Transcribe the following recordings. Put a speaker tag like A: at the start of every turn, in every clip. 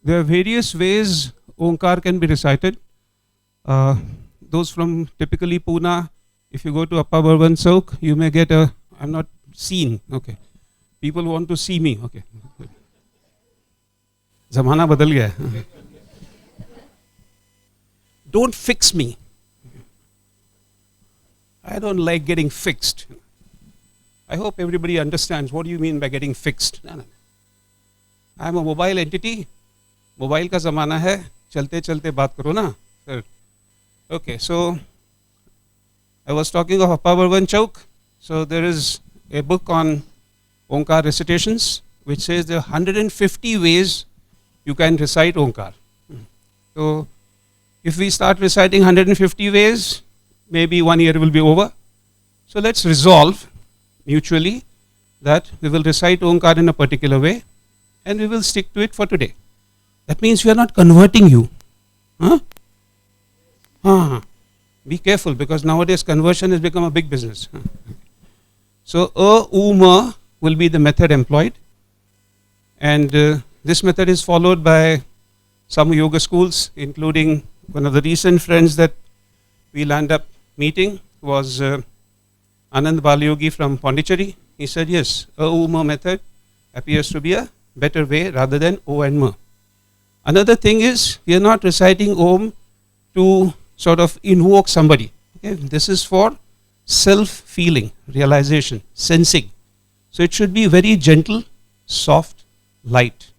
A: There are various ways Omkar can be recited. Those from typically Pune, if you go to Upper Burban Chowk, you may get a, I'm not seen, okay. People want to see me, okay. Zamana badal gaya. Don't fix me. I don't like getting fixed. I hope everybody understands what do you mean by getting fixed. No. I'm a mobile entity. Mobile का ज़माना है, चलते चलते बात करो ना sir. Okay, so I was talking of Upper Burban Chowk. So there is a book on Omkar recitations which says there are 150 ways you can recite Omkar. So if we start reciting 150 ways, maybe 1 year will be over. So let's resolve mutually that we will recite Omkar in a particular way and we will stick to it for today. That means we are not converting you. Be careful, because nowadays conversion has become a big business. So uma will be the method employed, and this method is followed by some yoga schools, including one of the recent friends that we land up meeting was Anand Balyogi from Pondicherry. He said yes, uma method appears to be a better way rather than o and ma. Another thing is, we are not reciting Om to sort of invoke somebody. Okay? This is for self-feeling, realization, sensing. So it should be very gentle, soft, light.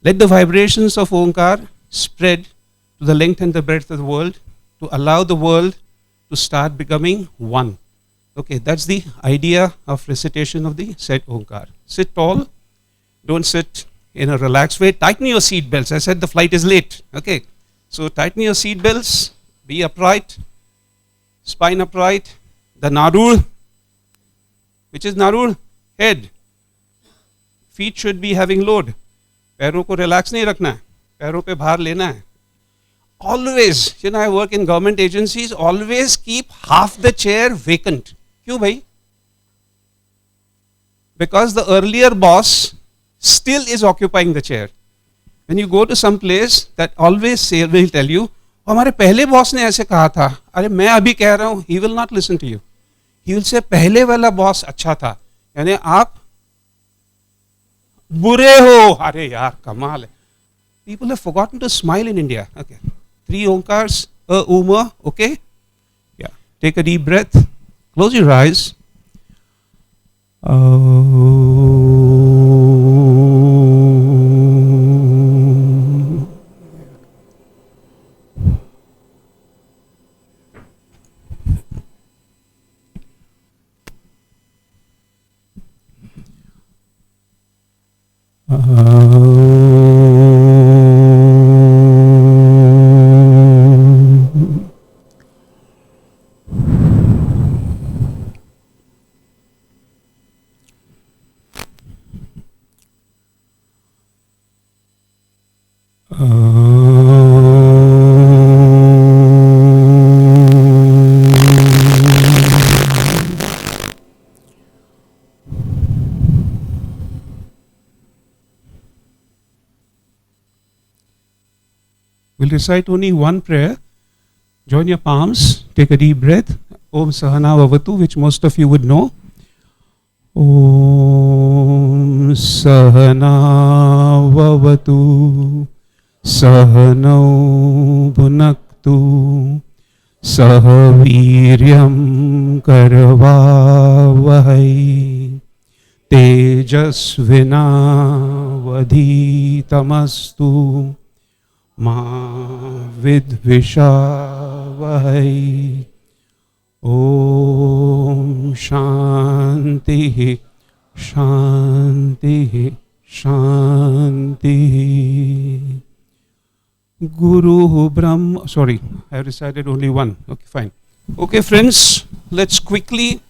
A: Let the vibrations of Omkar spread to the length and the breadth of the world to allow the world to start becoming one. Okay, that's the idea of recitation of the said Omkar. Sit tall, don't sit in a relaxed way. Tighten your seat belts. I said the flight is late. Okay, so tighten your seat belts, be upright, spine upright. The Narul, which is Narul? Head. Feet should be having load. पैरों को relax नहीं रखना है, पैरों पे भार लेना है. Always, I work in government agencies, always keep half the chair vacant. क्यों भाई? Because the earlier boss still is occupying the chair. When you go to some place, that always say will tell you, हमारे पहले boss ने ऐसे कहा था. अरे मैं अभी कह रहा हूँ, he will not listen to you. He will say पहले वाला बॉस अच्छा था. यानी आप बुरे हो. अरे यार कमाल है. People have forgotten to smile in India. Okay, 3 Omkars, uma. Okay, yeah. Take a deep breath. Close your eyes. We'll recite only one prayer. Join your palms, take a deep breath. Om Sahana Vavatu, which most of you would know. Om Sahana Vavatu, Sahano Bhunaktu, Sahaviryam Karavavahai, Tejasvinavadhitamastu, Ma Vidvishavahai. Om Shanti Shanti Shanti. Guru Brahma, sorry, I have recited only one. Okay, fine. Okay, friends, let's quickly,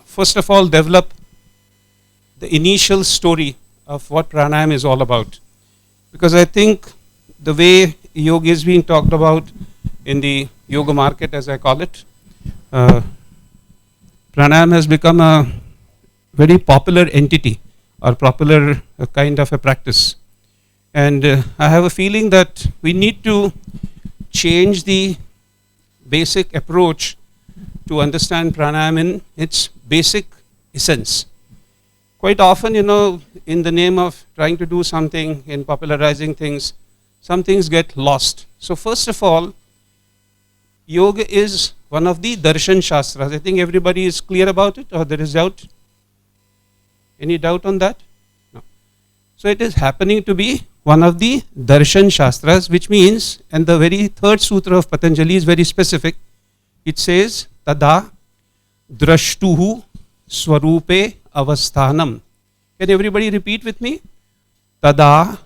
A: first of all, develop the initial story of what pranayama is all about. Because I think the way yoga is being talked about in the yoga market, as I call it, pranayama has become a very popular entity or popular kind of a practice. And I have a feeling that we need to change the basic approach to understand pranayama in its basic essence. Quite often, in the name of trying to do something, in popularizing things, some things get lost. So first of all, yoga is one of the darshan shastras. I think everybody is clear about it, or there is doubt? Any doubt on that? No. So it is happening to be one of the darshan shastras, which means, and the very third sutra of Patanjali is very specific. It says, tada drashtuhu swarupe avasthanam. Can everybody repeat with me? Tada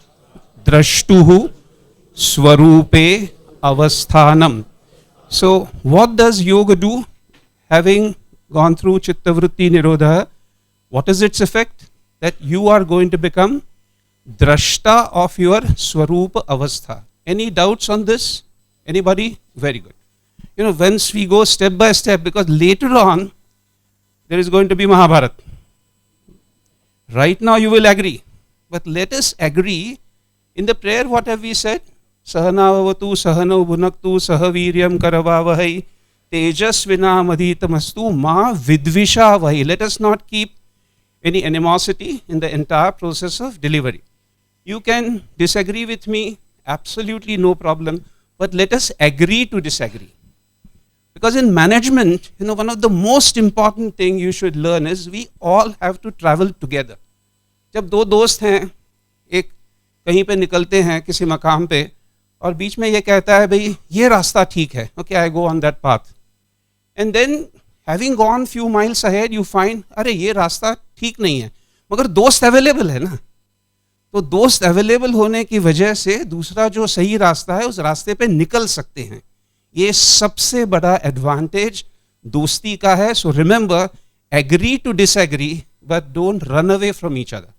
A: drashtuhu swarupe avasthanam. So what does yoga do? Having gone through chitta vritti nirodha, what is its effect? That you are going to become drashta of your swarupa avastha. Any doubts on this? Anybody? Very good. Once we go step by step, because later on there is going to be Mahabharata. Right now you will agree, but let us agree. In the prayer, what have we said? Sahanavavatu sahano bhunaktu sahaviryam karavavahai tejasvinamadhitamastu ma vidvishavahi. Let us not keep any animosity in the entire process of delivery. You can disagree with me, absolutely no problem, but let us agree to disagree. Because in management, one of the most important thing you should learn is we all have to travel together. जब दो दोस्त हैं, एक कहीं पे निकलते हैं किसी मकाम पे, और बीच में ये कहता है भाई ये रास्ता ठीक है, okay, I go on that path. And then having gone few miles ahead, you find अरे ये रास्ता ठीक नहीं है, मगर दोस्त अवेलेबल है ना. तो दोस्त अवेलेबल होने की वजह से दूसरा जो सही रास्ता है उस रास्ते पे निकल सकते हैं. ये सबसे बड़ा एडवांटेज दोस्ती का है. So remember, agree to disagree but don't run away from each other.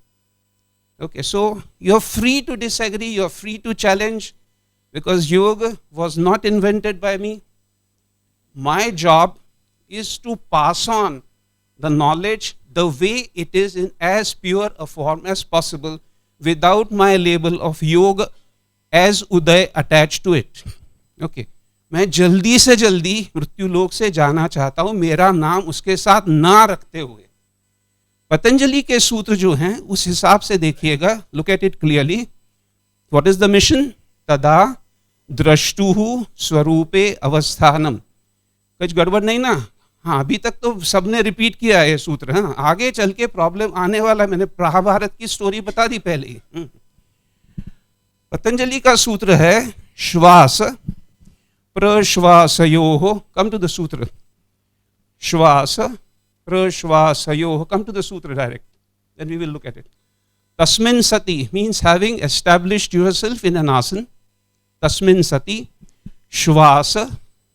A: Okay, so you're free to disagree, you're free to challenge, because yoga was not invented by me. My job is to pass on the knowledge the way it is in as pure a form as possible, without my label of yoga as Uday attached to it. Okay, मैं जल्दी से जल्दी मृत्यु लोक से जाना चाहता हूं, मेरा नाम उसके साथ ना रखते हुए. पतंजलि के सूत्र जो हैं उस हिसाब से देखिएगा. Look at it clearly. What is the mission? तदा द्रष्टुहु स्वरूपे अवस्थानम. कुछ गड़बड़ नहीं ना? हाँ, अभी तक तो सबने रिपीट किया है ये सूत्र. हाँ, आगे चल के प्रॉब्लम आने वाला. मैंने महाभारत की स्टोरी बता दी पहले ही. पतंजलि का सूत्र है श्वास प्रश्वासयोः. कम टू द सूत्र. श्वास prashvasayoh. Come to the sutra direct, then we will look at it. Tasmin sati means having established yourself in an asana. Tasmin sati shvasa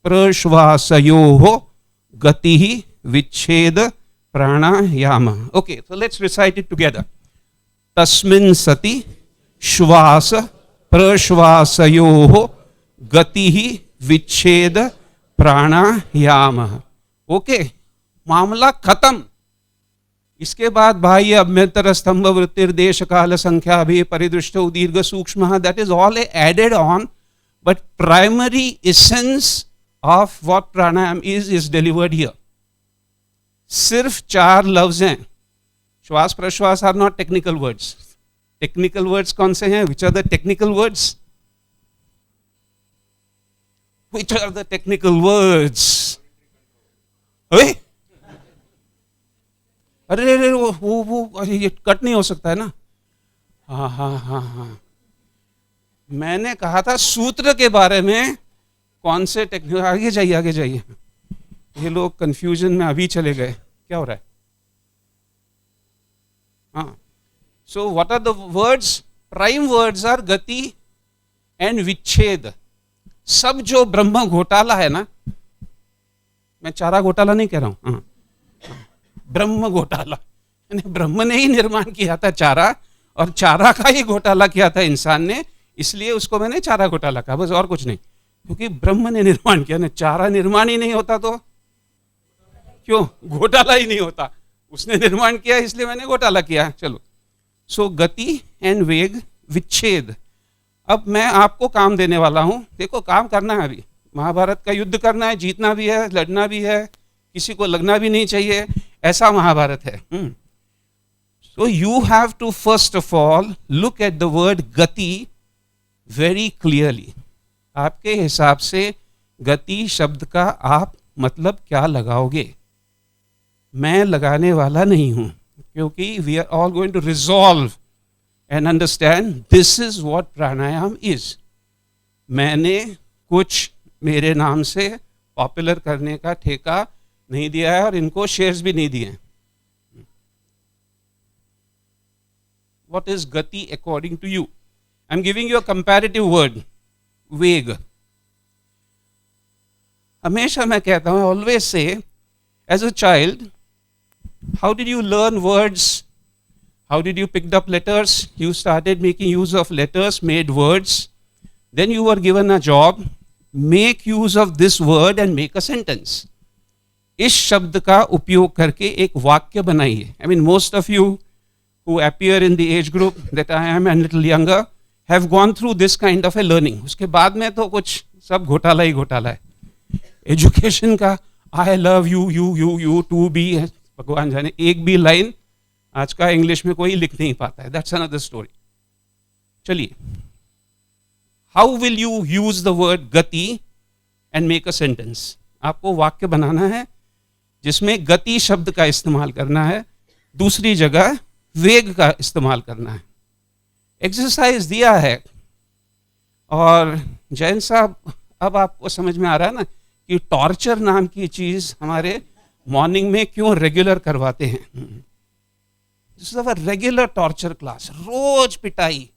A: prashvasayoh gatihi vichcheda pranayama. Okay, so let's recite it together. Tasmin sati shvasa prashvasayoh gatihi vichcheda pranayama. Okay, मामला खत्म. इसके बाद भाई अभ्यंतर स्तंभ वृत्तिर देश काल संख्या भी परिदृष्ट दीर्घ सूक्ष्म, that is all added on, but primary essence of what pranayama is delivered here. सिर्फ 4 लफ्ज हैं. श्वास प्रश्वास are not technical words. Technical words कौन से हैं? Which are the technical words? Which are the technical words? अरे वो ये कट नहीं हो सकता है ना. हाँ हाँ हाँ हाँ, मैंने कहा था सूत्र के बारे में कौन से टेक्निक. आगे जाइए आगे जाइए. ये लोग कंफ्यूजन में अभी चले गए. क्या हो रहा है? हाँ, so what are the words? Prime words are गति एंड विच्छेद. सब जो ब्रह्म घोटाला है ना, मैं चारा घोटाला नहीं कह रहा हूं. हाँ, ब्रह्म घोटाला, ब्रह्म ने ही निर्माण किया था चारा, और चारा का ही घोटाला किया था इंसान ने, इसलिए उसको मैंने चारा घोटाला कहा, बस और कुछ नहीं. क्योंकि ब्रह्म ने निर्माण किया ना. चारा निर्माण ही नहीं होता तो क्यों घोटाला ही नहीं होता. उसने निर्माण किया इसलिए मैंने घोटाला किया. चलो, सो गति एंड वेग विच्छेद। अब मैं आपको काम देने वाला हूं, देखो काम करना है, अभी महाभारत का युद्ध करना है, जीतना भी है, लड़ना भी है, किसी को लगना भी नहीं चाहिए, ऐसा महाभारत है। So you have to first of all look at the word गति very clearly. आपके हिसाब से गति शब्द का आप मतलब क्या लगाओगे? मैं लगाने वाला नहीं हूं, क्योंकि we are all going to resolve and understand this is what pranayama is. मैंने कुछ मेरे नाम से पॉपुलर करने का ठेका नहीं दिया है और इनको शेयर्स भी नहीं दिए। What is gati according to you? I'm giving you a comparative word, वेग। हमेशा मैं कहता हूं, always say, as a child, how did you learn words? How did you pick up letters? You started making use of letters, made words. Then you were given a job. Make use of this word and make a sentence. इस शब्द का उपयोग करके एक वाक्य बनाइए। I mean, most of you who appear in the age group that I am and little younger have gone through this kind of a learning. उसके बाद में तो कुछ सब घोटाला ही घोटाला है। एजुकेशन का I love you, you, to be, भगवान जाने एक भी लाइन आज का इंग्लिश में कोई लिख नहीं पाता है। That's another story. चलिए, how will you use the word गति and make a sentence? आपको वाक्य बनाना है जिसमें गति शब्द का इस्तेमाल करना है, दूसरी जगह वेग का इस्तेमाल करना है। एक्सरसाइज दिया है, और जैन साहब अब आपको समझ में आ रहा है ना कि टॉर्चर नाम की चीज हमारे मॉर्निंग में क्यों रेगुलर करवाते हैं। This is a regular torture class. रोज पिटाई,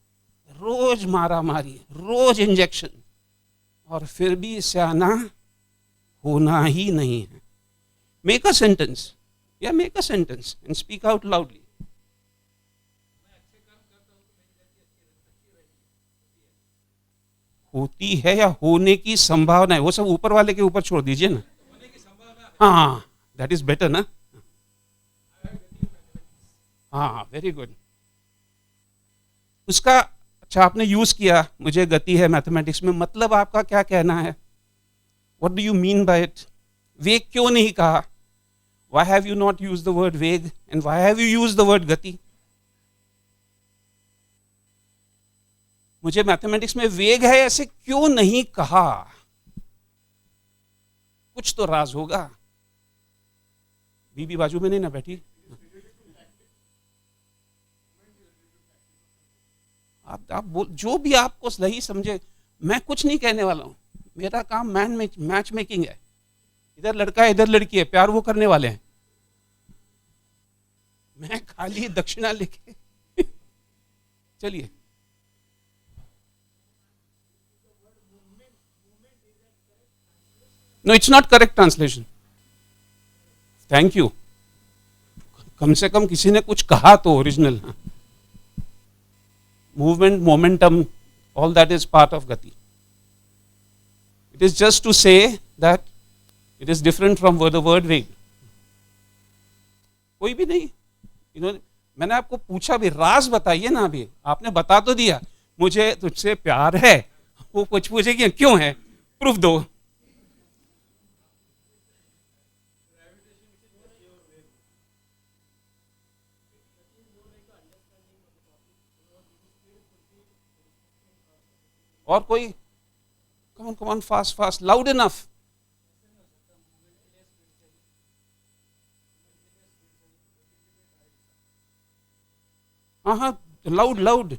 A: रोज मारा मारी, रोज इंजेक्शन, और फिर भी इससे आना होना ही नहीं है। मेक अ सेंटेंस, या make a sentence and speak out loudly. होती है या होने की संभावना है, वो सब ऊपर वाले के ऊपर छोड़ दीजिए ना। हाँ, दैट इज बेटर ना। हाँ, वेरी गुड। उसका अच्छा आपने यूज किया, मुझे गति है मैथमेटिक्स में, मतलब आपका क्या कहना है? What do you mean by it? वेग क्यों नहीं कहा? Why have you not used the word वेग and why have you used the word गति? मुझे मैथमेटिक्स में वेग है ऐसे क्यों नहीं कहा? कुछ तो राज होगा। बीबी बाजू में नहीं ना बैठी? आप बोल, जो भी आपको सही समझे। मैं कुछ नहीं कहने वाला हूं, मेरा काम मैच मेकिंग है। इधर लड़का है, इधर लड़की है, प्यार वो करने वाले हैं। मैं खाली दक्षिणा लेके चलिए। No, it's not correct translation. Thank you. कम से कम किसी ने कुछ कहा तो original. Movement, momentum, all that is part of gati. It is just to say that it is different from the word वेग। कोई भी नहीं, मैंने आपको पूछा भी, राज बताइए ना। अभी आपने बता तो दिया, मुझे तुझसे प्यार है। वो कुछ पूछेगी क्यों है, प्रूफ दो। और कोई? come on, fast, loud enough. हाँ, लाउड।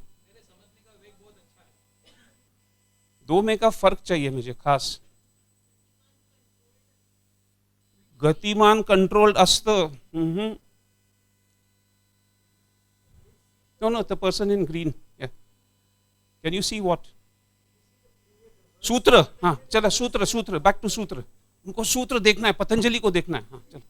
A: दो में का फर्क चाहिए मुझे खास। गतिमान, कंट्रोल्ड अस्त। No, the person in green. Yeah. Can you see what? सूत्र। हाँ, चलो सूत्र, बैक टू सूत्र। उनको सूत्र देखना है, पतंजलि को देखना है। हाँ, चलो।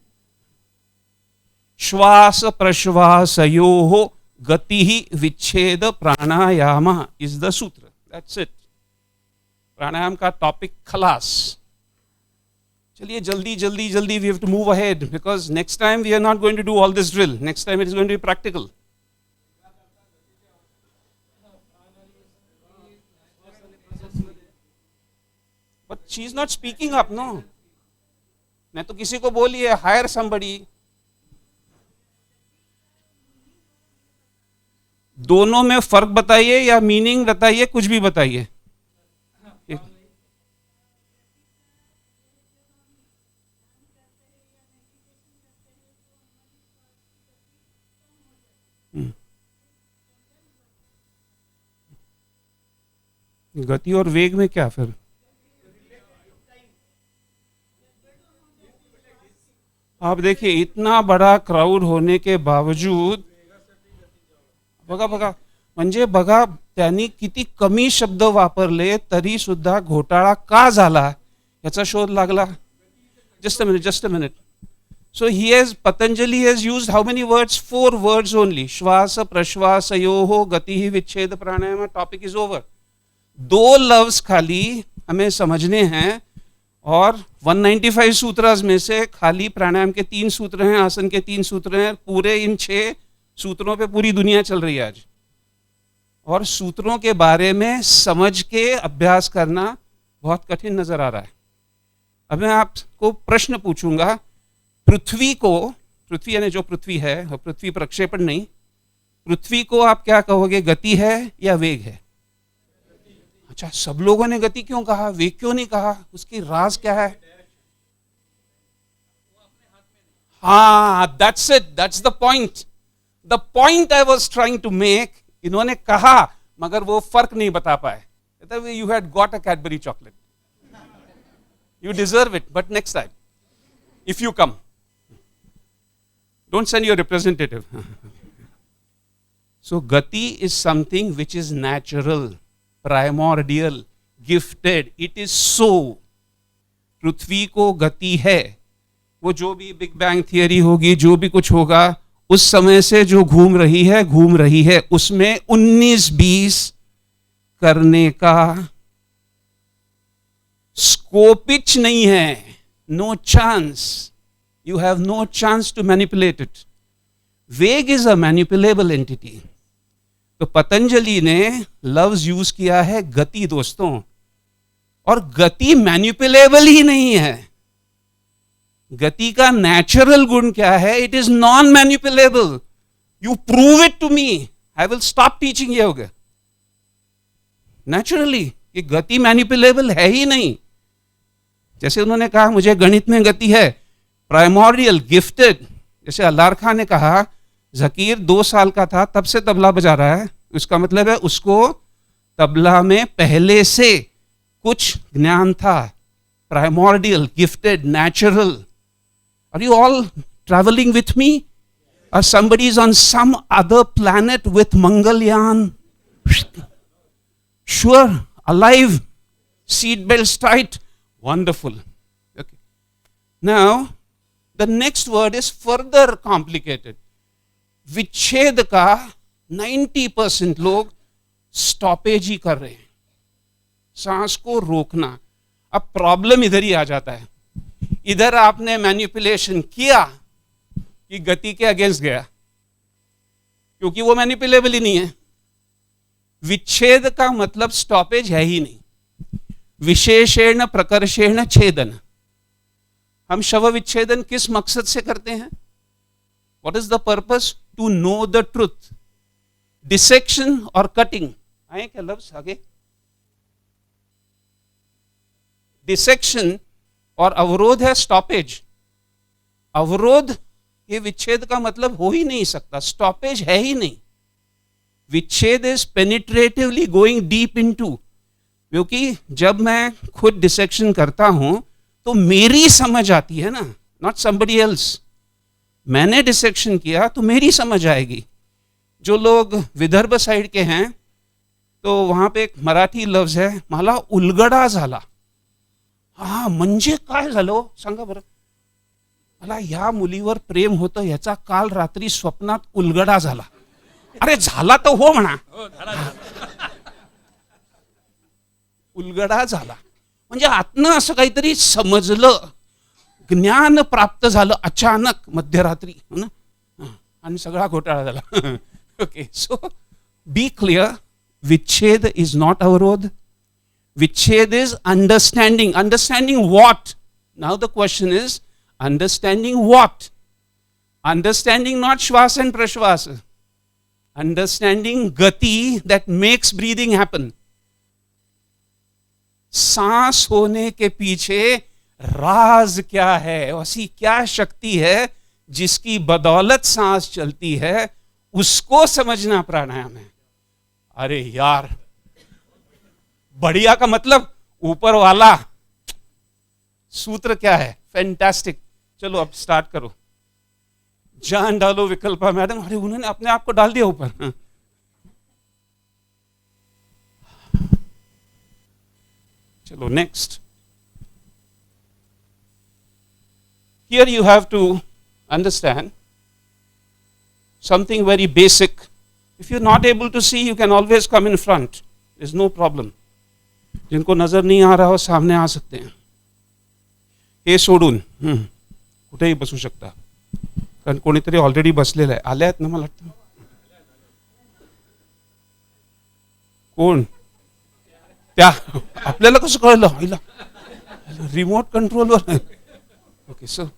A: श्वास प्रश्वासयोः गति विच्छेद pranayama is the sutra. That's it. Pranayama का टॉपिक खलास। चलिए जल्दी we have to move ahead, because next time we are not going to do all this drill. Next time it is going to be practical. But she is not speaking up, no. नहीं तो किसी को बोलिए hire somebody. दोनों में फर्क बताइए या मीनिंग बताइए, कुछ भी बताइए. गति और वेग में क्या फिर? आप देखिए इतना बड़ा क्राउड होने के बावजूद, बघा बघा म्हणजे बघा त्यांनी किती कमी शब्द वापरले तरी सुद्धा घोटाळा का झाला याचा शोध लागला. Just a minute. So Patanjali has used how many words? 4 words only. Shvasa prashvasayoho gatihi vichhed pranayama. Topic is over. 2 लफ्ज खाली हमें समझने हैं और 195 सूत्रास में से खाली प्राणायाम के 3 सूत्र हैं, आसन के 3 सूत्र हैं. पूरे इन 6 सूत्रों पे पूरी दुनिया चल रही है आज. और सूत्रों के बारे में समझ के अभ्यास करना बहुत कठिन नजर आ रहा है. अब मैं आपको प्रश्न पूछूंगा. पृथ्वी यानी जो पृथ्वी है, और पृथ्वी प्रक्षेपण नहीं, पृथ्वी को आप क्या कहोगे, गति है या वेग है? अच्छा, सब लोगों ने गति क्यों कहा, वेग क्यों नहीं कहा? उसकी राज क्या है? हाँ, that's it, that's the point I was trying to make. इन्होंने कहा मगर वो फर्क नहीं बता पाए. You had got a Cadbury chocolate, you deserve it, but next time if you come, don't send your representative. So gati is something which is natural, primordial, gifted. It is so. पृथ्वी को गति है. वो जो भी big bang theory होगी, जो भी कुछ होगा, उस समय से जो घूम रही है, उसमें 19-20 करने का स्कोपिच नहीं है. No chance. You have no chance to manipulate it. Veg is a manipulable entity. तो पतंजलि ने लफ्ज यूज किया है गति दोस्तों, और गति मैनिपुलेबल ही नहीं है. गति का नेचुरल गुण क्या है? It is non manipulable. You prove it to me, I will stop teaching yoga. Naturally ये गति मैनिपुलेबल है ही नहीं. जैसे उन्होंने कहा मुझे गणित में गति है, प्राइमोरियल, गिफ्टेड. जैसे अल्लार खान ने कहा जकीर 2 साल का था तब से तबला बजा रहा है, उसका मतलब है उसको तबला में पहले से कुछ ज्ञान था. Primordial, gifted, natural. Are you all travelling with me? और somebody is on some other planet with Mangalyaan? Sure, alive, seat belts tight, wonderful. Okay. Now the next word is further complicated. विच्छेद का 90% लोग stoppage ही कर रहे हैं, सांस को रोकना. अब प्रॉब्लम इधर ही आ जाता है. इधर आपने मैनिपुलेशन किया कि गति के अगेंस्ट गया, क्योंकि वो मैनिपुलेबल ही नहीं है. विच्छेद का मतलब स्टॉपेज है ही नहीं. विशेषेण प्रकर्षेण छेदन. हम शव विच्छेदन किस मकसद से करते हैं? What is the purpose? To know the truth. Dissection और cutting आए क्या लफ्ज आगे? Dissection और अवरोध है स्टॉपेज. अवरोध ये विच्छेद का मतलब हो ही नहीं सकता, स्टॉपेज है ही नहीं. विच्छेद इज पेनिट्रेटिवली गोइंग डीप इनटू. क्योंकि जब मैं खुद डिसेक्शन करता हूं तो मेरी समझ आती है ना, नॉट समबडी एल्स. मैंने डिसेक्शन किया तो मेरी समझ आएगी. जो लोग विदर्भ साइड के हैं तो वहां पे एक मराठी लफ्ज है, मला उलगडा झाला. हा म्हणजे काय झालं सांगा बरं. मला या मुलीवर प्रेम होतं, याचा काल रात्री स्वप्नात उलगडा झाला. अरे झाला तर हो म्हणा. उलगडा झाला म्हणजे आतनं असं काहीतरी समजलं, ज्ञान प्राप्त झालं अचानक मध्यरात्री आणि सगळा घोटाळा झाला. Okay, so B clear. विच्छेद इज नॉट अवरोध. Vichhed is understanding. Understanding what? Now the question is, understanding what? Understanding not Shwas and Prashwas. Understanding Gati that makes breathing happen. सांस होने के पीछे राज क्या है, ऐसी क्या शक्ति है जिसकी बदौलत सांस चलती है, उसको समझना प्राणायाम है. अरे यार, बढ़िया का मतलब ऊपर वाला सूत्र क्या है? फैंटास्टिक. चलो अब स्टार्ट करो. जान डालो विकल्पा मैडम. अरे उन्होंने अपने आप को डाल दिया ऊपर. चलो next. Here you have to understand something very basic. If you're not able to see, you can always come in front. There's no problem. जिनको नजर नहीं आ रहा हो सामने आ सकते हैं. हे सोडून कुठेही बसू शकता, कारण कोणीतरी ऑलरेडी बसलेलं आहे. आले आहेत ना मला वाटतं. कोण? त्या आपल्याला कसं कळलं? रिमोट कंट्रोलवर. ओके, सो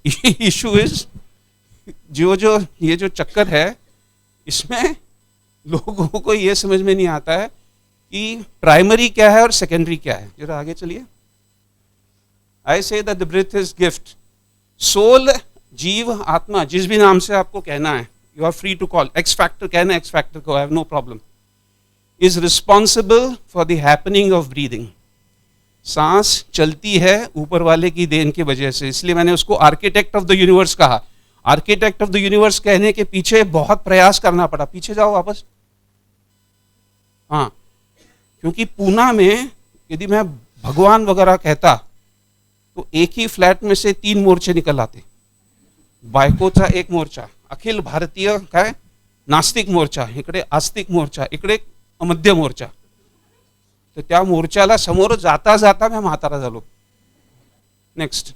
A: इशू इज जो ये जो चक्कर है, इसमें लोगों को ये समझ में नहीं आता है कि प्राइमरी क्या है और सेकेंडरी क्या है. जरा आगे चलिए. I say that the breath is gift. Soul, जीव, आत्मा, जिस भी नाम से आपको कहना है, you are free to call. X factor कहना, एक्स फैक्टर को, I have no problem, is responsible for the happening of breathing. सांस चलती है ऊपर वाले की देन की वजह से, इसलिए मैंने उसको आर्किटेक्ट ऑफ द यूनिवर्स कहा. आर्किटेक्ट ऑफ द यूनिवर्स कहने के पीछे बहुत प्रयास करना पड़ा. पीछे जाओ वापस. हाँ, क्योंकि पूना में यदि मैं भगवान वगैरह कहता तो एक ही फ्लैट में से 3 मोर्चे निकल आते. बायकोचा एक मोर्चा, अखिल भारतीय काय नास्तिक मोर्चा, इकडे आस्तिक मोर्चा, इकडे अमध्य मोर्चा. तर त्या मोर्चाला समोर जाता जाता मैं म्हातारा झालो. Next.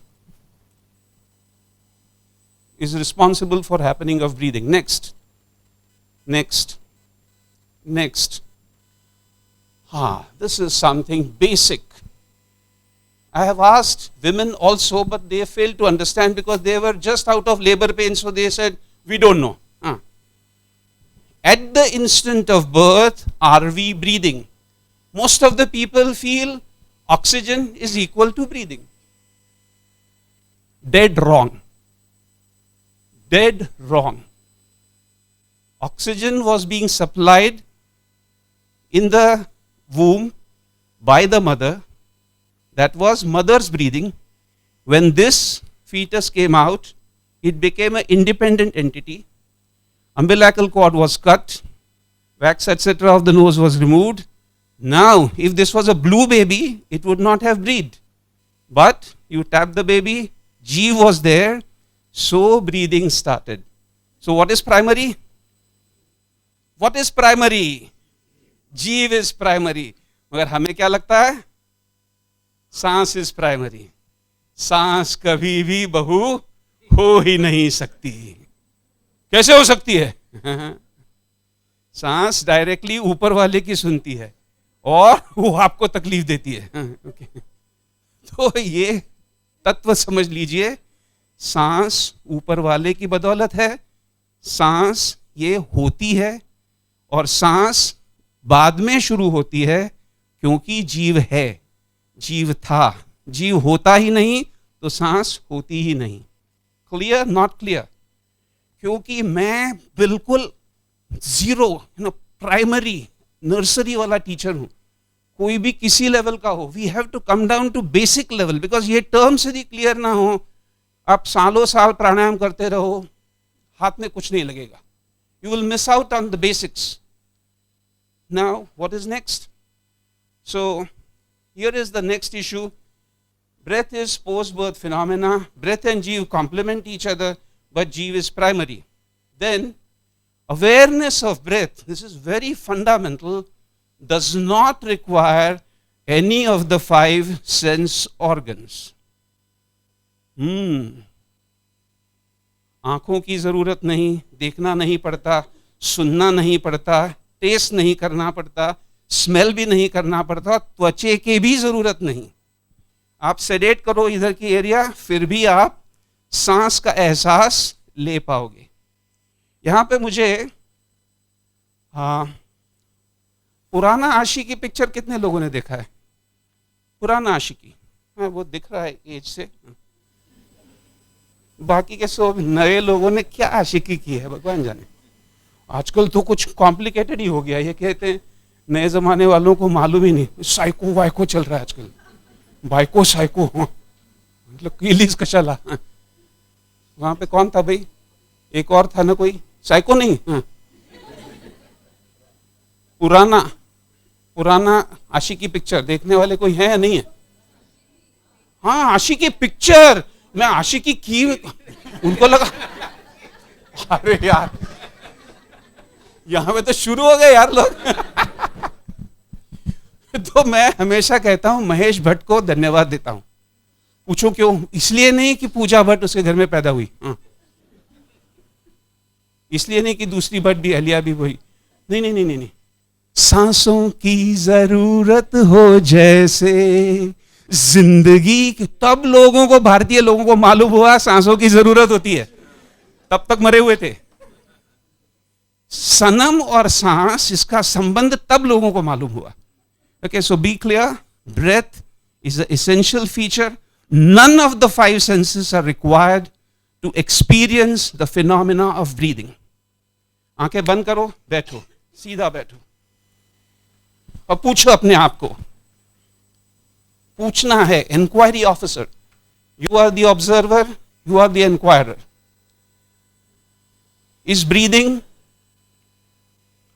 A: is responsible for happening of breathing. Next. This is something basic. I have asked women also, but they failed to understand because they were just out of labor pain, so they said, we don't know. At the instant of birth, are we breathing? Most of the people feel oxygen is equal to breathing. Dead wrong. Oxygen was being supplied in the womb by the mother. That was mother's breathing. When this fetus came out, it became an independent entity. Umbilical cord was cut, wax etc. of the nose was removed. Now, if this was a blue baby, it would not have breathed. But you tap the baby, Jeev was there, so breathing started. So what is primary? What is primary? Jeev is primary. मगर हमें क्या लगता है? सांस is primary. सांस कभी भी बहु हो ही नहीं सकती. कैसे हो सकती है? सांस डायरेक्टली ऊपर वाले की सुनती है और वो आपको तकलीफ देती है. तो ये तत्व समझ लीजिए. सांस ऊपर वाले की बदौलत है. सांस ये होती है और सांस बाद में शुरू होती है क्योंकि जीव है. जीव था, जीव होता ही नहीं तो सांस होती ही नहीं. क्लियर? Not clear? क्योंकि मैं बिल्कुल जीरो प्राइमरी नर्सरी वाला टीचर हूं. कोई भी किसी लेवल का हो, we have to come down to basic level. Because ये टर्म्स यदि क्लियर ना हो, आप सालों साल प्राणायाम करते रहो, हाथ में कुछ नहीं लगेगा. You will miss out on the basics. Now what is next? So here is the next issue. Breath is post-birth phenomena. Breath and Jeev complement each other, but Jeev is primary. Then, awareness of breath, this is very fundamental, does not require any of the 5 sense organs. आंखों की जरूरत नहीं, देखना नहीं पड़ता, सुनना नहीं पड़ता, टेस्ट नहीं करना पड़ता, स्मेल भी नहीं करना पड़ता, त्वचे की भी जरूरत नहीं। आप सेडेट करो इधर की एरिया, फिर भी आप सांस का एहसास ले पाओगे। यहां पे मुझे पुराना आशिकी पिक्चर कितने लोगों ने देखा है? पुराना आशिकी, हाँ वो दिख रहा है एज से। बाकी के सब नए लोगों ने क्या आशिकी की है भगवान जाने। आजकल तो कुछ कॉम्प्लिकेटेड ही हो गया। ये कहते हैं नए जमाने वालों को मालूम ही नहीं, साइको वाइको चल रहा है आजकल, बाइको साइको, मतलब कीलीज कशाला। वहां पे कौन था भाई? एक और था ना कोई, साइको नहीं, पुराना आशिकी पिक्चर देखने वाले कोई है या नहीं है? हाँ आशिकी पिक्चर, मैं आशिकी की, उनको लगा अरे यार यहां पे तो शुरू हो गए यार लोग। तो मैं हमेशा कहता हूं महेश भट्ट को धन्यवाद देता हूं। पूछो क्यों? इसलिए नहीं कि पूजा भट्ट उसके घर में पैदा हुई, इसलिए नहीं कि दूसरी भट्ट भी, अलिया भी वही, नहीं नहीं नहीं नहीं। सांसों की जरूरत हो जैसे जिंदगी की, तब लोगों को, भारतीय लोगों को मालूम हुआ सांसों की जरूरत होती है, तब तक मरे हुए थे। सनम और सांस, इसका संबंध तब लोगों को मालूम हुआ। Okay, so be clear, breath is an essential feature. None of the five senses are required to experience the phenomena of breathing. आंखें बंद करो, बैठो, सीधा बैठो और पूछो अपने आप को। पूछना है, enquiry officer, you are the observer, you are the enquirer. Is breathing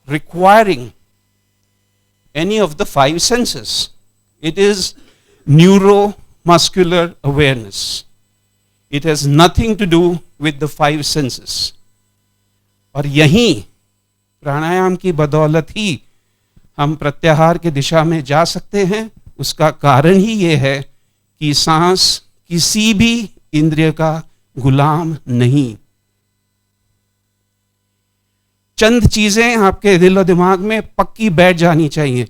A: requiring any of the five senses? It is neuromuscular awareness. It has nothing to do with the five senses. और यहीं प्राणायाम की बदौलत ही हम प्रत्याहार की दिशा में जा सकते हैं। उसका कारण ही यह है कि सांस किसी भी इंद्रिय का गुलाम नहीं। चंद चीजें आपके दिल और दिमाग में पक्की बैठ जानी चाहिए।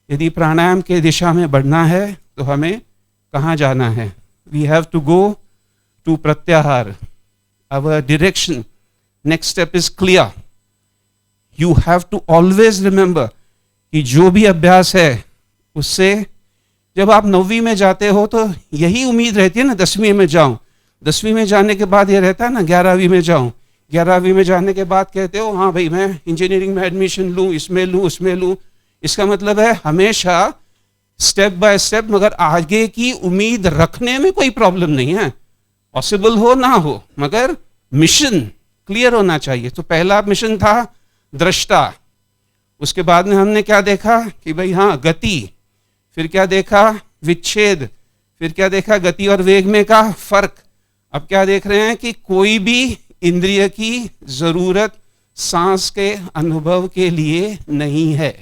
A: यदि प्राणायाम के दिशा में बढ़ना है तो हमें कहाँ जाना है? We have to go to प्रत्याहार। Our direction, next step is clear. You have to always remember कि जो भी अभ्यास है उससे, जब आप 9वीं में जाते हो तो यही उम्मीद रहती है ना, 10वीं में जाऊं। 10वीं में जाने के बाद ये रहता है ना 11वीं में जाऊं। 11वीं में जाने के बाद कहते हो हाँ भाई मैं इंजीनियरिंग में एडमिशन लूँ, इसमें लूँ, उसमें लूँ। इसका मतलब है हमेशा स्टेप बाय स्टेप, मगर आगे की उम्मीद रखने में कोई प्रॉब्लम नहीं है। पॉसिबल हो ना हो, मगर मिशन क्लियर होना चाहिए। तो पहला मिशन था दृष्टा। उसके बाद में हमने क्या देखा कि भाई हाँ गति, फिर क्या देखा? विच्छेद, फिर क्या देखा? गति और वेग में का फर्क। अब क्या देख रहे हैं कि कोई भी इंद्रिय की जरूरत सांस के अनुभव के लिए नहीं है।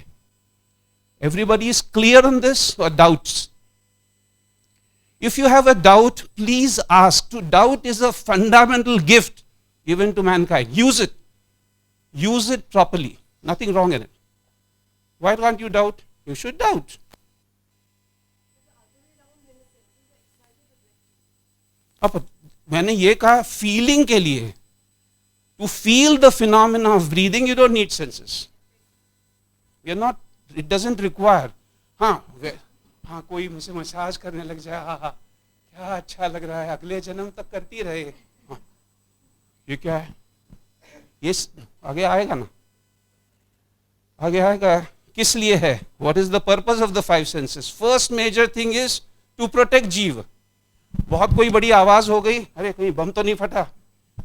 A: Everybody is clear on this और doubts? If you have a doubt, please ask. To doubt is a fundamental gift given to mankind. Use it, use it properly, nothing wrong in it. Why can't you doubt? You should doubt. अब मैंने ये कहा feeling के लिए। To feel the phenomena of breathing, you don't need senses. You're not, it doesn't require. हाँ कोई मुझसे massage करने लग जाए, हाँ क्या अच्छा लग रहा है, अगले जन्म तक करती रहे। हाँ ये क्या है? ये आगे आएगा ना, आगे आएगा। किस लिए है? What is the purpose of the five senses? First major thing is to protect जीव। बहुत कोई बड़ी आवाज हो गई, अरे कहीं बम तो नहीं फटा,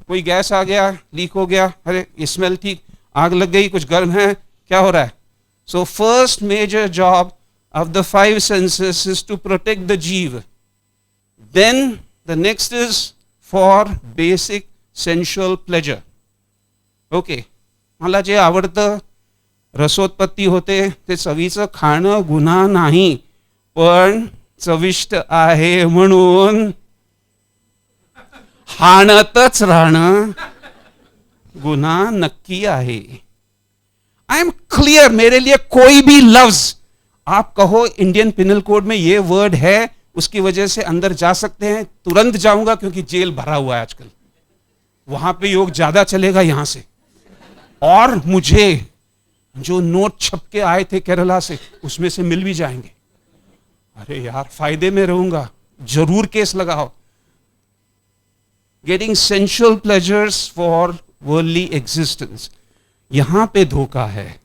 A: कोई गैस आ गया, लीक हो गया, अरे स्मेल ठीक, आग लग गई, कुछ गर्म है, क्या हो रहा है? So first major job of the five senses is to protect the jiva. Then the next is for basic sensual pleasure. Okay, मला जे आवडतं, रसोत्पत्ती होते, ते चवीचं खाणं गुन्हा नाही, पण चविष्ट आहे म्हणून हाणतच राहणं गुन्हा नक्की आहे। आई एम क्लियर, मेरे लिए कोई भी लफ्ज आप कहो इंडियन पिनल कोड में ये वर्ड है, उसकी वजह से अंदर जा सकते हैं, तुरंत जाऊंगा क्योंकि जेल भरा हुआ है आजकल, वहां पे योग ज्यादा चलेगा यहां से। और मुझे जो नोट छप के आए थे केरला से उसमें से मिल भी जाएंगे। अरे यार फायदे में रहूंगा, जरूर केस लगाओ। Getting sensual pleasures for worldly existence, यहां पे धोखा है,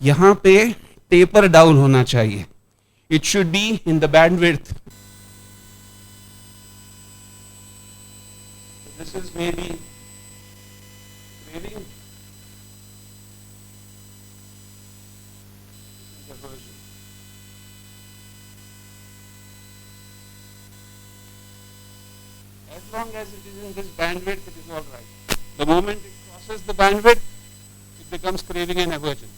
A: यहां पे टेपर डाउन होना चाहिए। It should be in the bandwidth. This is may be craving aversion. As long as it is in this bandwidth, it is all right. The moment it crosses the bandwidth, it becomes craving and aversion.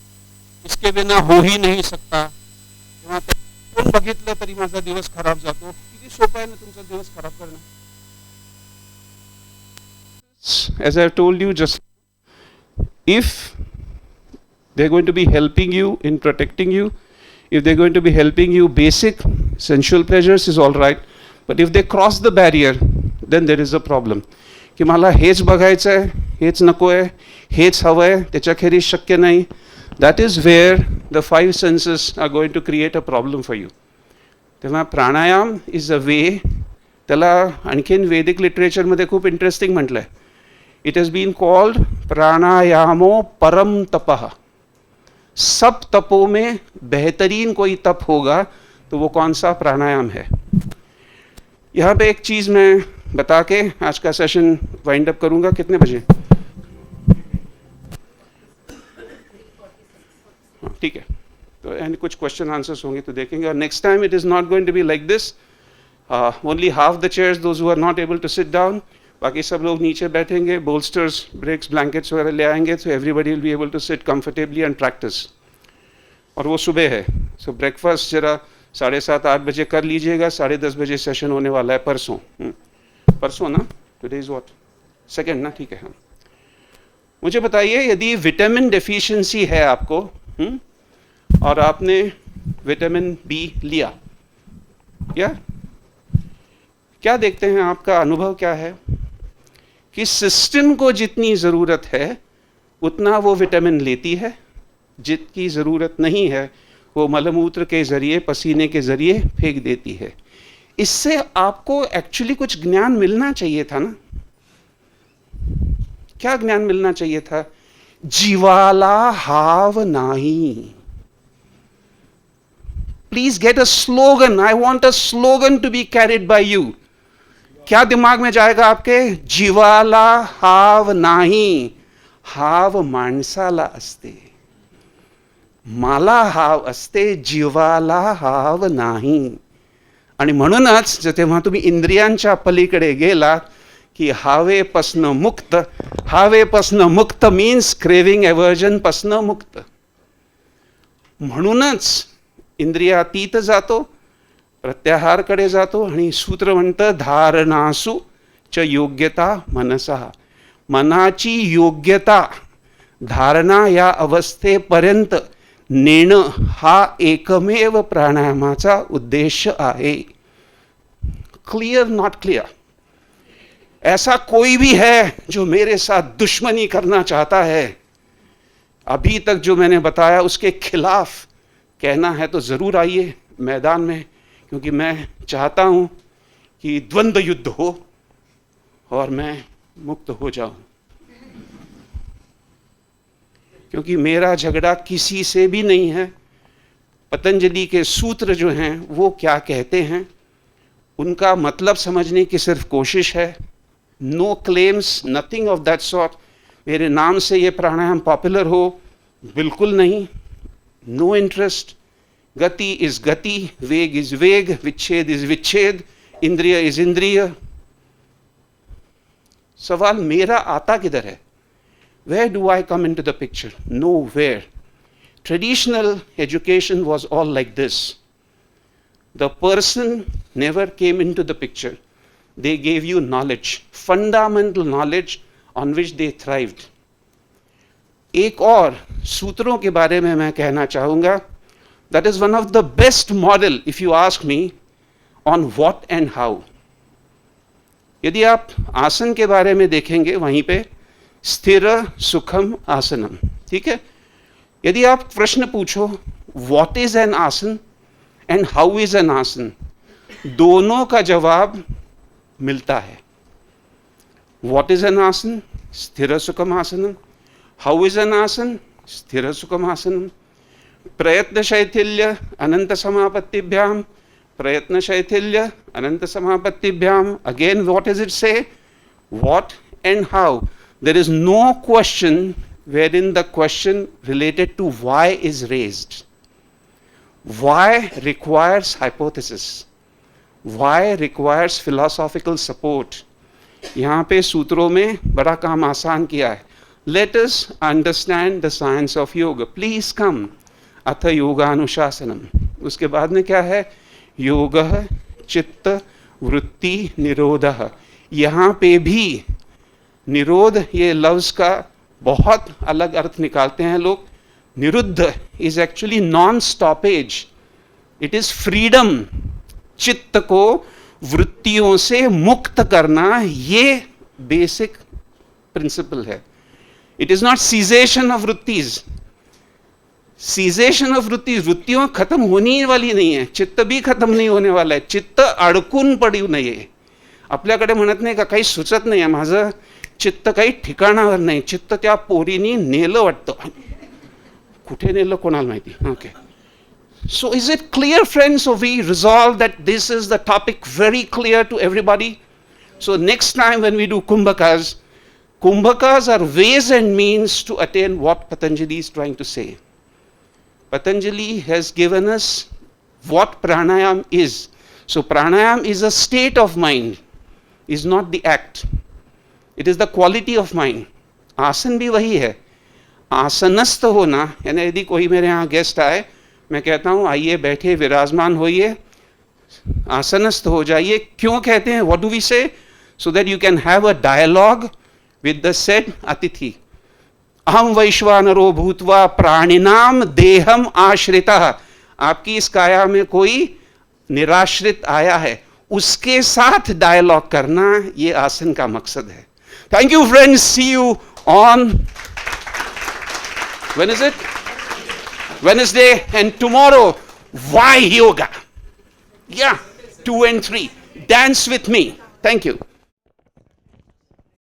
A: इसके बिना हो ही नहीं सकता। तेव्हा कोण बघितलं तरी माझा दिवस खराब जातो। किती सोपं आहे ना तुमचा दिवस खराब करणं। As I have told you, just if they're going to be helping you in protecting you, if they're going to be helping you basic sensual pleasures is all right, but if they cross the barrier, then there is a problem. की मला हेच बघायचं आहे, हेच नको आहे, हेच हवं आहे, त्याच्याखेरीज शक्य नाही. That is where the five senses are going to create a problem for you. तेव्हा प्राणायाम is a way, त्याला आणखीन वैदिक लिटरेचरमध्ये खूप इंटरेस्टिंग म्हटलं आहे. It has been called प्राणायामो परम तपः. सब तपों में बेहतरीन कोई तप होगा तो वो कौन सा प्राणायाम है. यहाँ पे एक चीज़ मैं बता के आज का सेशन वाइंड अप करूँगा. कितने बजे? ठीक है, तो एंड कुछ क्वेश्चन आंसर्स होंगे तो देखेंगे. और next time it is not going to be like this. Only half the chairs those who are not able to sit down, बाकी सब लोग नीचे बैठेंगे. बोल्स्टर्स, ब्रेक्स, ब्लैंकेट्स वगैरह ले आएंगे तो everybody will be able to sit comfortably and practise. और वो सुबह है, सो ब्रेकफास्ट जरा 7:30-8 बजे कर लीजिएगा. 10:30 बजे सेशन होने वाला है परसों. परसों ना, टुडे इज व्हाट, सेकंड ना, ठीक है. हाँ, मुझे बताइए यदि विटामिन डेफिशिएंसी है आपको और आपने विटामिन बी लिया, क्या देखते हैं, आपका अनुभव क्या है कि सिस्टम को जितनी ज़रूरत है उतना वो विटामिन लेती है, जितनी ज़रूरत नहीं है वो मलमूत्र के ज़रिए, पसीने के ज़रिए फेंक देती है. इससे आपको एक्चुअली कुछ ज्ञान मिलना चाहिए था ना. क्या ज्ञान मिलना चाहिए था? जीवाला हाव नाही. Please get a slogan. I want a slogan to be carried by you. क्या दिमाग में जाएगा आपके? जीवाला हाव नाही. हाव माणसाला असते, मला हाव असते, जीवाला हाव नाही. आणि म्हणूनच जेव्हा तुम्ही इंद्रियांच्या पलीकडे गेलात की हावेपासनं मुक्त, हावेपासनं मुक्त मीन्स क्रेविंग एव्हर्जन पासनं मुक्त. म्हणूनच इंद्रियातीत जातो, प्रत्याहारकडे जातो. आणि सूत्र म्हणतं धारणासु च योग्यता मनसा. मनाची योग्यता, धारणा या अवस्थेपर्यंत नेणं हा एकमेव प्राणायामाचा उद्देश आहे. Clear, not clear? ऐसा कोई भी है जो मेरे साथ दुश्मनी करना चाहता है, अभी तक जो मैंने बताया उसके खिलाफ कहना है तो ज़रूर आइए मैदान में, क्योंकि मैं चाहता हूँ कि द्वंद्व युद्ध हो और मैं मुक्त हो जाऊँ. क्योंकि मेरा झगड़ा किसी से भी नहीं है. पतंजलि के सूत्र जो हैं वो क्या कहते हैं उनका मतलब समझने की सिर्फ कोशिश है. No claims, nothing of that sort. मेरे नाम से ये प्राणायाम पॉपुलर हो, बिल्कुल नहीं. No interest. गति इज गति, वेग इज वेग, विच्छेद इज विच्छेद, इंद्रिय इज इंद्रिय. सवाल मेरा आता किधर है? Where do I come into the picture? Nowhere. Traditional education was all like this. The person never came into the picture. They gave you knowledge, fundamental knowledge on which they thrived. एक और सूत्रों के बारे में मैं कहना चाहूँगा. That is one of the best model, if you ask me, on what and how. यदि आप आसन के बारे में देखेंगे वहीं पे स्थिर सुखम आसनम, ठीक है. यदि आप प्रश्न पूछो what is an आसन and how is an आसन, दोनों का जवाब मिलता है. What is an आसन? स्थिर सुखम आसनम. How is an आसन? स्थिर सुखम आसनम. प्रयत्न शैथिल्य अनंत समापत्तिभ्याम, प्रयत्न शैथिल्य अनंत समापत्तिभ्याम. Again, what does it say? What and how. There is no question wherein the question related to why is raised. Why requires hypothesis. Why requires philosophical support. यहाँ पे सूत्रों में बड़ा काम आसान किया है. Let us understand the science of yoga. Please come. अथ योगानुशासनम. उसके बाद में क्या है? योगः चित्त वृत्ति निरोधः. यहाँ पे भी निरोध, ये लफ्ज का बहुत अलग अर्थ निकालते हैं लोग. Niruddha is actually non stoppage. It is freedom. चित्त को वृत्तियों से मुक्त करना, ये बेसिक प्रिंसिपल है. It is not cessation of वृत्तीज. सीजेशन ऑफ वृत्तीज, वृत्तियों खत्म होने वाली नाही आहे. चित्त भी खत्म नाही होणे वाला आहे. चित्त अडकून पडू नये. आपल्याकडे म्हणत नाही का काही सुचत नाही आहे, माझं चित्त काही ठिकाणावर नाही. चित्त त्या पोरीनी नेलं वाटतं. कुठे नेलं कोणाला माहिती. Okay. So is it clear, friends? So we resolve that this is the topic very clear to everybody. So next time when we do kumbhakas, kumbhakas are ways and means to attain what Patanjali is trying to say. Patanjali has given us what pranayam is. So pranayam is a state of mind, is not the act. It is the quality of mind. आसन भी वही है. आसनस्थ होना, यानी यदि कोई मेरे यहाँ गेस्ट आए, मैं कहता हूँ आइए बैठे विराजमान होइए, आसनस्थ हो जाइए. क्यों कहते हैं? What do we say? So that you can have a dialogue with the said अतिथि. अहम वैश्वानरो भूत्वा प्राणिनाम देहम आश्रितः. आपकी इस काया में कोई निराश्रित आया है, उसके साथ डायलॉग करना, ये आसन का मकसद है. Thank you friends. See you on, when is it? Wednesday. And tomorrow, why yoga? Yeah, 2 and 3. Dance with me. Thank you.